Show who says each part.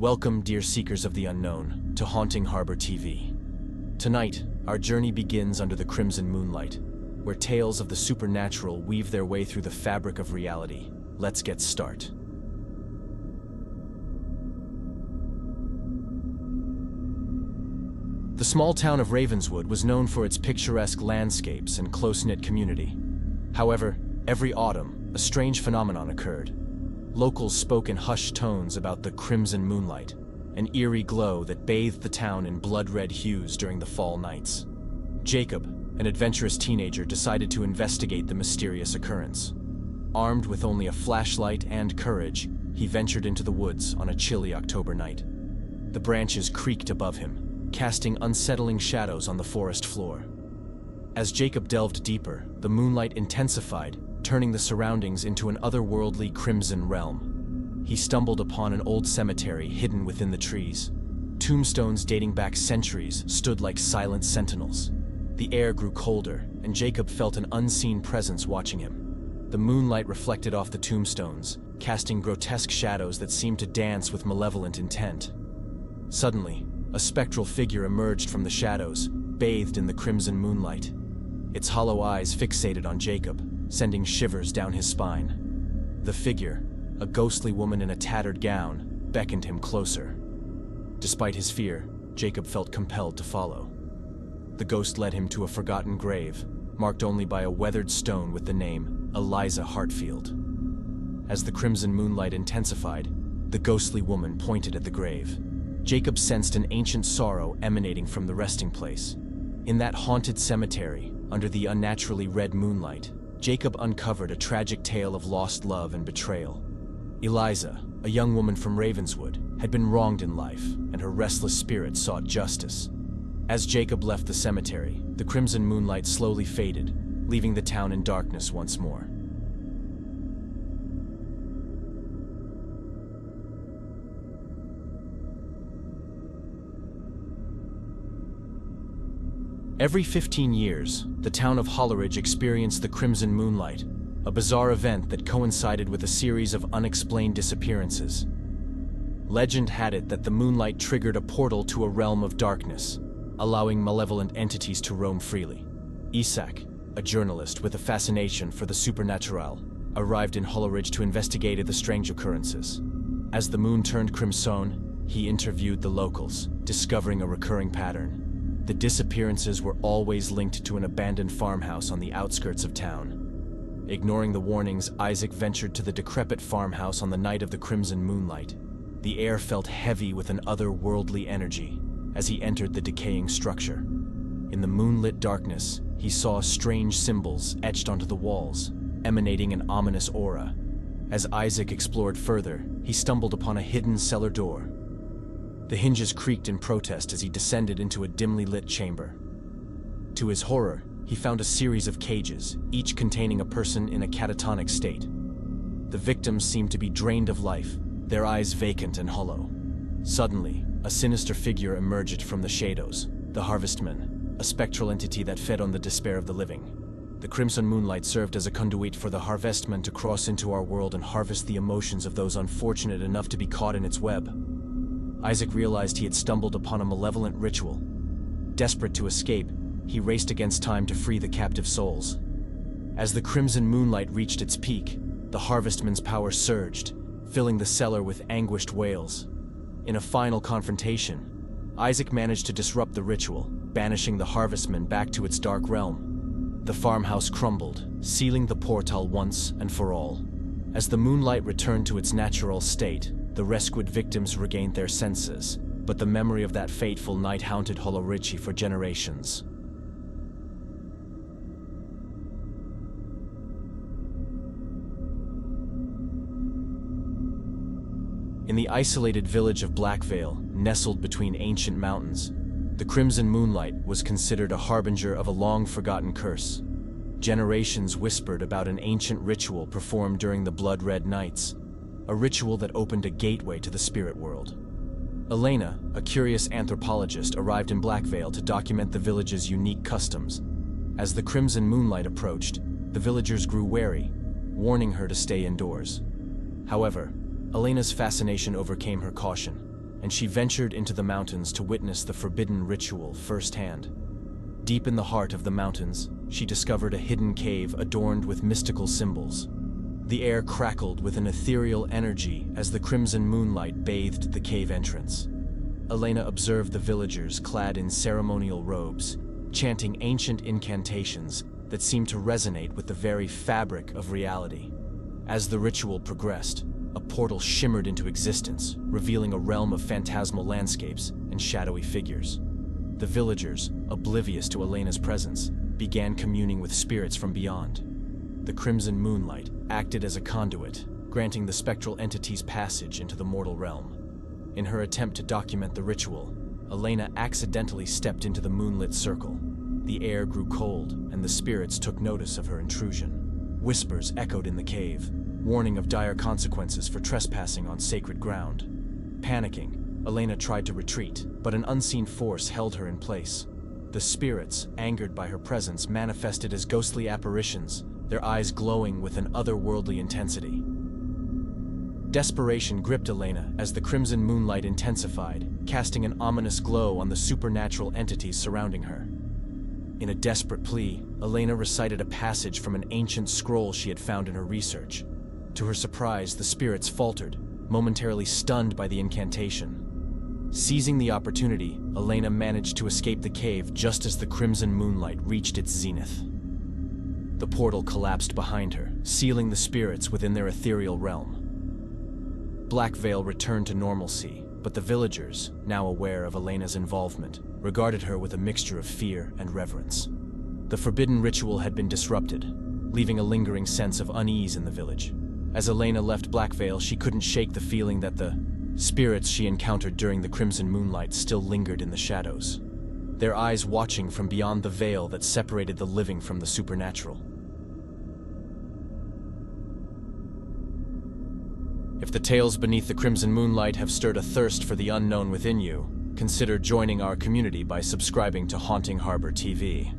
Speaker 1: Welcome, dear seekers of the unknown, to Haunting Harbor TV. Tonight, our journey begins under the Crimson Moonlight, where tales of the supernatural weave their way through the fabric of reality. Let's get started. The small town of Ravenswood was known for its picturesque landscapes and close-knit community. However, every autumn, a strange phenomenon occurred. Locals spoke in hushed tones about the Crimson Moonlight, an eerie glow that bathed the town in blood-red hues during the fall nights. Jacob, an adventurous teenager, decided to investigate the mysterious occurrence. Armed with only a flashlight and courage, he ventured into the woods on a chilly October night. The branches creaked above him, casting unsettling shadows on the forest floor. As Jacob delved deeper, the moonlight intensified, turning the surroundings into an otherworldly crimson realm. He stumbled upon an old cemetery hidden within the trees. Tombstones dating back centuries stood like silent sentinels. The air grew colder, and Jacob felt an unseen presence watching him. The moonlight reflected off the tombstones, casting grotesque shadows that seemed to dance with malevolent intent. Suddenly, a spectral figure emerged from the shadows, bathed in the crimson moonlight. Its hollow eyes fixated on Jacob, sending shivers down his spine. The figure, a ghostly woman in a tattered gown, beckoned him closer. Despite his fear, Jacob felt compelled to follow. The ghost led him to a forgotten grave, marked only by a weathered stone with the name Eliza Hartfield. As the crimson moonlight intensified, the ghostly woman pointed at the grave. Jacob sensed an ancient sorrow emanating from the resting place. In that haunted cemetery, under the unnaturally red moonlight, Jacob uncovered a tragic tale of lost love and betrayal. Eliza, a young woman from Ravenswood, had been wronged in life, and her restless spirit sought justice. As Jacob left the cemetery, the crimson moonlight slowly faded, leaving the town in darkness once more. Every 15 years, the town of Holleridge experienced the Crimson Moonlight, a bizarre event that coincided with a series of unexplained disappearances. Legend had it that the moonlight triggered a portal to a realm of darkness, allowing malevolent entities to roam freely. Isaac, a journalist with a fascination for the supernatural, arrived in Holleridge to investigate the strange occurrences. As the moon turned crimson, he interviewed the locals, discovering a recurring pattern. The disappearances were always linked to an abandoned farmhouse on the outskirts of town. Ignoring the warnings, Isaac ventured to the decrepit farmhouse on the night of the Crimson Moonlight. The air felt heavy with an otherworldly energy as he entered the decaying structure. In the moonlit darkness, he saw strange symbols etched onto the walls, emanating an ominous aura. As Isaac explored further, he stumbled upon a hidden cellar door. The hinges creaked in protest as he descended into a dimly lit chamber. To his horror, he found a series of cages, each containing a person in a catatonic state. The victims seemed to be drained of life, their eyes vacant and hollow. Suddenly, a sinister figure emerged from the shadows, the Harvestman, a spectral entity that fed on the despair of the living. The Crimson Moonlight served as a conduit for the Harvestman to cross into our world and harvest the emotions of those unfortunate enough to be caught in its web. Isaac realized he had stumbled upon a malevolent ritual. Desperate to escape, he raced against time to free the captive souls. As the Crimson Moonlight reached its peak, the Harvestman's power surged, filling the cellar with anguished wails. In a final confrontation, Isaac managed to disrupt the ritual, banishing the Harvestman back to its dark realm. The farmhouse crumbled, sealing the portal once and for all. As the moonlight returned to its natural state, the rescued victims regained their senses, but the memory of that fateful night haunted Holleridge for generations. In the isolated village of Blackvale, nestled between ancient mountains, the Crimson Moonlight was considered a harbinger of a long-forgotten curse. Generations whispered about an ancient ritual performed during the blood-red nights, a ritual that opened a gateway to the spirit world. Elena, a curious anthropologist, arrived in Blackvale to document the village's unique customs. As the Crimson Moonlight approached, the villagers grew wary, warning her to stay indoors. However, Elena's fascination overcame her caution, and she ventured into the mountains to witness the forbidden ritual firsthand. Deep in the heart of the mountains, she discovered a hidden cave adorned with mystical symbols. The air crackled with an ethereal energy as the crimson moonlight bathed the cave entrance. Elena observed the villagers clad in ceremonial robes, chanting ancient incantations that seemed to resonate with the very fabric of reality. As the ritual progressed, a portal shimmered into existence, revealing a realm of phantasmal landscapes and shadowy figures. The villagers, oblivious to Elena's presence, began communing with spirits from beyond. The crimson moonlight acted as a conduit, granting the spectral entities passage into the mortal realm. In her attempt to document the ritual, Elena accidentally stepped into the moonlit circle. The air grew cold, and the spirits took notice of her intrusion. Whispers echoed in the cave, warning of dire consequences for trespassing on sacred ground. Panicking, Elena tried to retreat, but an unseen force held her in place. The spirits, angered by her presence, manifested as ghostly apparitions, their eyes glowing with an otherworldly intensity. Desperation gripped Elena as the crimson moonlight intensified, casting an ominous glow on the supernatural entities surrounding her. In a desperate plea, Elena recited a passage from an ancient scroll she had found in her research. To her surprise, the spirits faltered, momentarily stunned by the incantation. Seizing the opportunity, Elena managed to escape the cave just as the crimson moonlight reached its zenith. The portal collapsed behind her, sealing the spirits within their ethereal realm. Black Veil returned to normalcy, but the villagers, now aware of Elena's involvement, regarded her with a mixture of fear and reverence. The forbidden ritual had been disrupted, leaving a lingering sense of unease in the village. As Elena left Black Veil, she couldn't shake the feeling that the spirits she encountered during the crimson moonlight still lingered in the shadows, their eyes watching from beyond the veil that separated the living from the supernatural. If the tales beneath the crimson moonlight have stirred a thirst for the unknown within you, consider joining our community by subscribing to Haunting Harbor TV.